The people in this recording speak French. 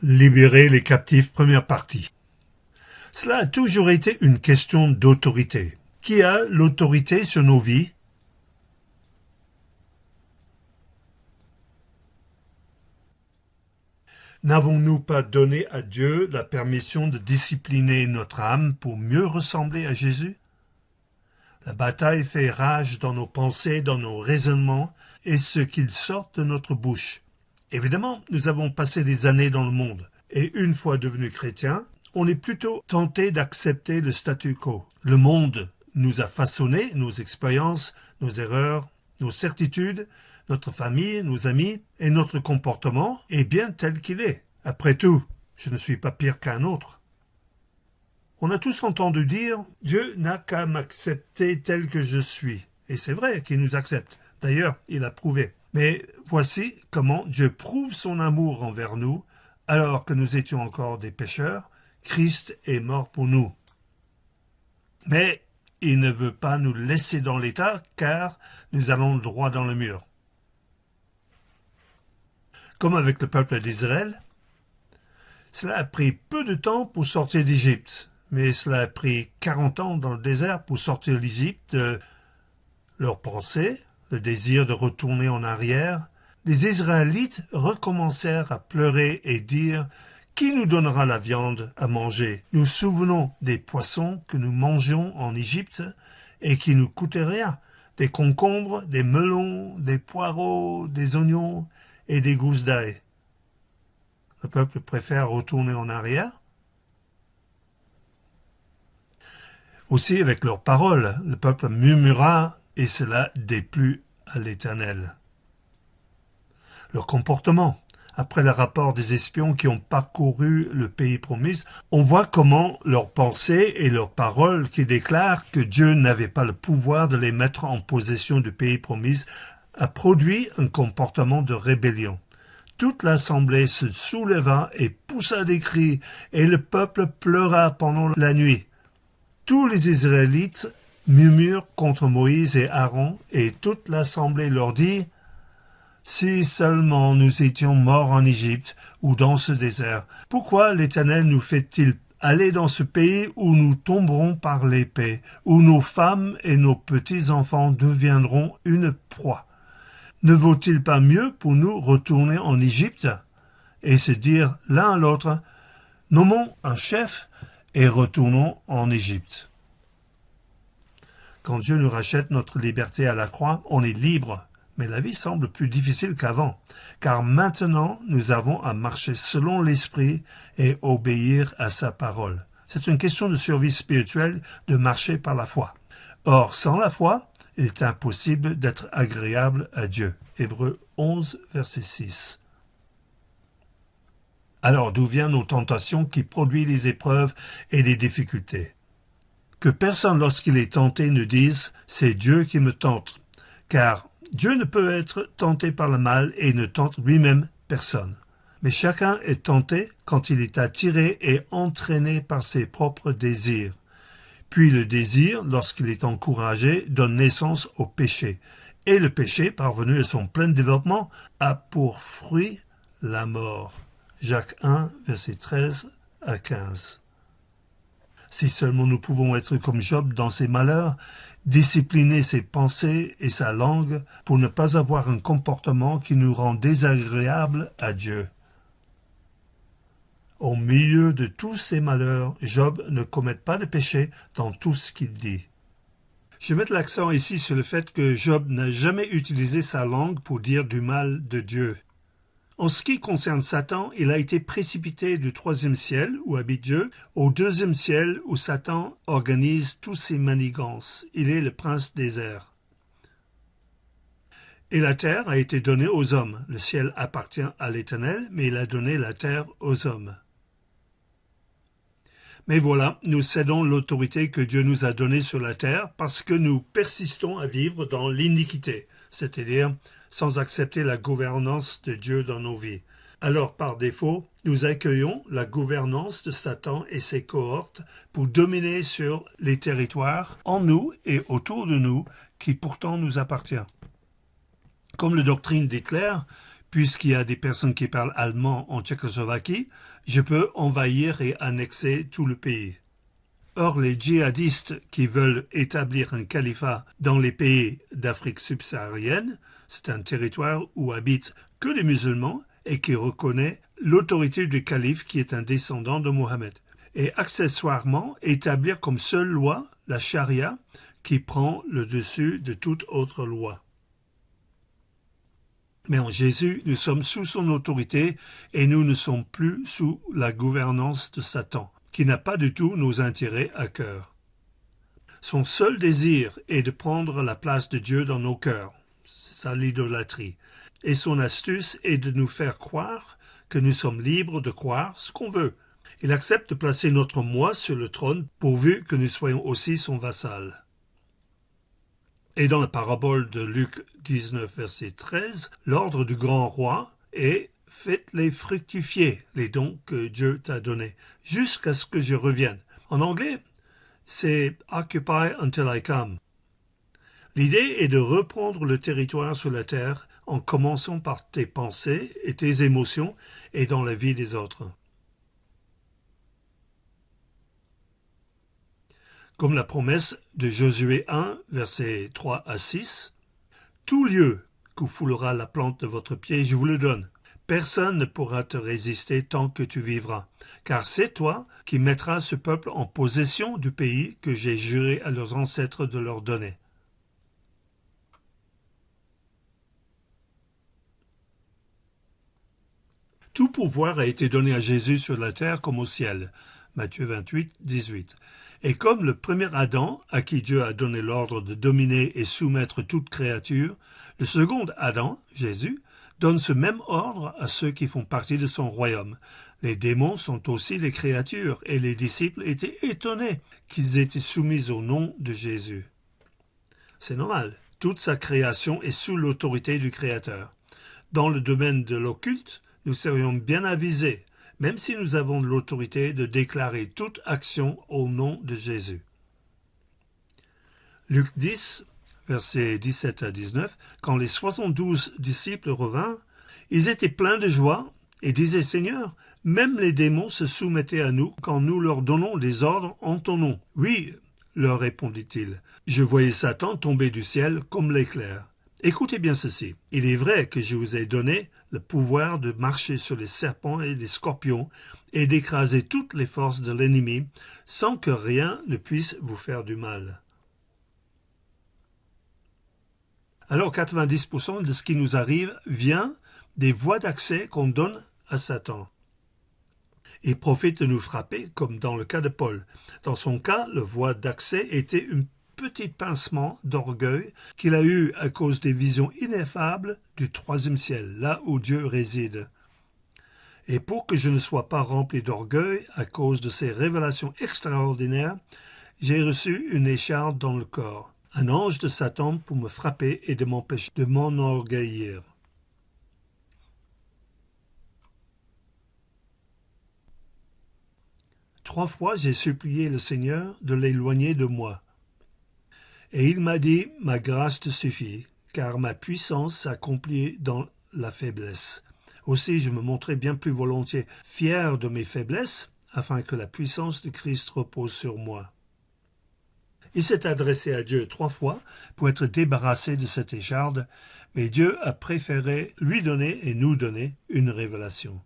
Libérer les captifs, première partie. Cela a toujours été une question d'autorité. Qui a l'autorité sur nos vies? N'avons-nous pas donné à Dieu la permission de discipliner notre âme pour mieux ressembler à Jésus? La bataille fait rage dans nos pensées, dans nos raisonnements et ce qu'il sort de notre bouche. Évidemment, nous avons passé des années dans le monde, et une fois devenus chrétiens, on est plutôt tenté d'accepter le statu quo. Le monde nous a façonné, nos expériences, nos erreurs, nos certitudes, notre famille, nos amis, et notre comportement est bien tel qu'il est. Après tout, je ne suis pas pire qu'un autre. On a tous entendu dire « Dieu n'a qu'à m'accepter tel que je suis ». Et c'est vrai qu'il nous accepte. D'ailleurs, il a prouvé. Mais voici comment Dieu prouve son amour envers nous, alors que nous étions encore des pécheurs. Christ est mort pour nous. Mais il ne veut pas nous laisser dans l'état, car nous allons droit dans le mur. Comme avec le peuple d'Israël, cela a pris peu de temps pour sortir d'Égypte, mais cela a pris 40 ans dans le désert pour sortir d'Égypte de leurs pensées, le désir de retourner en arrière. Les Israélites recommencèrent à pleurer et dire « Qui nous donnera la viande à manger? Nous souvenons des poissons que nous mangions en Égypte et qui nous coûtaient rien, des concombres, des melons, des poireaux, des oignons et des gousses d'ail. » Le peuple préfère retourner en arrière. Aussi avec leurs paroles, le peuple murmura et cela déplut à l'Éternel. Leur comportement, après le rapport des espions qui ont parcouru le pays promis, on voit comment leurs pensées et leurs paroles qui déclarent que Dieu n'avait pas le pouvoir de les mettre en possession du pays promis a produit un comportement de rébellion. Toute l'assemblée se souleva et poussa des cris, et le peuple pleura pendant la nuit. Tous les Israélites murmurent contre Moïse et Aaron, et toute l'assemblée leur dit « Si seulement nous étions morts en Égypte ou dans ce désert, pourquoi l'Éternel nous fait-il aller dans ce pays où nous tomberons par l'épée, où nos femmes et nos petits-enfants deviendront une proie? Ne vaut-il pas mieux pour nous retourner en Égypte et se dire l'un à l'autre « Nommons un chef et retournons en Égypte ». Quand Dieu nous rachète notre liberté à la croix, on est libre, mais la vie semble plus difficile qu'avant, car maintenant nous avons à marcher selon l'Esprit et obéir à sa parole. C'est une question de survie spirituelle de marcher par la foi. Or, sans la foi, il est impossible d'être agréable à Dieu. Hébreux 11, verset 6. Alors, d'où viennent nos tentations qui produisent les épreuves et les difficultés? Que personne, lorsqu'il est tenté, ne dise « c'est Dieu qui me tente », car Dieu ne peut être tenté par le mal et ne tente lui-même personne. Mais chacun est tenté quand il est attiré et entraîné par ses propres désirs. Puis le désir, lorsqu'il est encouragé, donne naissance au péché. Et le péché, parvenu à son plein développement, a pour fruit la mort. Jacques 1, verset 13 à 15. Si seulement nous pouvons être comme Job dans ses malheurs, discipliner ses pensées et sa langue pour ne pas avoir un comportement qui nous rend désagréables à Dieu. Au milieu de tous ces malheurs, Job ne commet pas de péché dans tout ce qu'il dit. Je mets l'accent ici sur le fait que Job n'a jamais utilisé sa langue pour dire du mal de Dieu. En ce qui concerne Satan, il a été précipité du 3e ciel, où habite Dieu, au 2e ciel, où Satan organise tous ses manigances. Il est le prince des airs. Et la terre a été donnée aux hommes. Le ciel appartient à l'Éternel, mais il a donné la terre aux hommes. Mais voilà, nous cédons l'autorité que Dieu nous a donnée sur la terre parce que nous persistons à vivre dans l'iniquité, c'est-à-dire sans accepter la gouvernance de Dieu dans nos vies. Alors, par défaut, nous accueillons la gouvernance de Satan et ses cohortes pour dominer sur les territoires en nous et autour de nous qui pourtant nous appartiennent. Comme la doctrine d'Hitler, Puisqu'il y a des personnes qui parlent allemand en Tchécoslovaquie, je peux envahir et annexer tout le pays. Or, les djihadistes qui veulent établir un califat dans les pays d'Afrique subsaharienne, c'est un territoire où habitent que les musulmans et qui reconnaît l'autorité du calife qui est un descendant de Mohammed. Et accessoirement, établir comme seule loi la charia qui prend le dessus de toute autre loi. Mais en Jésus, nous sommes sous son autorité et nous ne sommes plus sous la gouvernance de Satan, qui n'a pas du tout nos intérêts à cœur. Son seul désir est de prendre la place de Dieu dans nos cœurs. C'est ça l'idolâtrie. Et son astuce est de nous faire croire que nous sommes libres de croire ce qu'on veut. Il accepte de placer notre moi sur le trône pourvu que nous soyons aussi son vassal. Et dans la parabole de Luc 19, verset 13, l'ordre du grand roi est « Faites-les fructifier, les dons que Dieu t'a donnés, jusqu'à ce que je revienne. » En anglais, c'est « Occupy until I come ». L'idée est de reprendre le territoire sur la terre en commençant par tes pensées et tes émotions et dans la vie des autres. Comme la promesse de Josué 1, versets 3 à 6, « Tout lieu qu'où foulera la plante de votre pied, je vous le donne. Personne ne pourra te résister tant que tu vivras, car c'est toi qui mettras ce peuple en possession du pays que j'ai juré à leurs ancêtres de leur donner. » Tout pouvoir a été donné à Jésus sur la terre comme au ciel. Matthieu 28, 18. Et comme le premier Adam, à qui Dieu a donné l'ordre de dominer et soumettre toute créature, le second Adam, Jésus, donne ce même ordre à ceux qui font partie de son royaume. Les démons sont aussi des créatures, et les disciples étaient étonnés qu'ils étaient soumis au nom de Jésus. C'est normal, toute sa création est sous l'autorité du Créateur. Dans le domaine de l'occulte, nous serions bien avisés, même si nous avons l'autorité de déclarer toute action au nom de Jésus. Luc 10, versets 17 à 19, quand les 72 disciples revinrent, ils étaient pleins de joie et disaient « Seigneur, même les démons se soumettaient à nous quand nous leur donnons des ordres en ton nom. » « Oui, leur répondit-il, je voyais Satan tomber du ciel comme l'éclair. Écoutez bien ceci. Il est vrai que je vous ai donné le pouvoir de marcher sur les serpents et les scorpions et d'écraser toutes les forces de l'ennemi sans que rien ne puisse vous faire du mal. Alors 90% de ce qui nous arrive vient des voies d'accès qu'on donne à Satan. Il profite de nous frapper comme dans le cas de Paul. Dans son cas, la voie d'accès était une petit pincement d'orgueil qu'il a eu à cause des visions ineffables du troisième ciel, là où Dieu réside. Et pour que je ne sois pas rempli d'orgueil à cause de ces révélations extraordinaires, j'ai reçu une écharpe dans le corps, un ange de Satan pour me frapper et de m'empêcher de m'enorgueillir. Trois fois j'ai supplié le Seigneur de l'éloigner de moi. Et il m'a dit, ma grâce te suffit, car ma puissance s'accomplit dans la faiblesse. Aussi je me montrais bien plus volontiers fier de mes faiblesses, afin que la puissance de Christ repose sur moi. Il s'est adressé à Dieu 3 fois pour être débarrassé de cette écharde, mais Dieu a préféré lui donner et nous donner une révélation.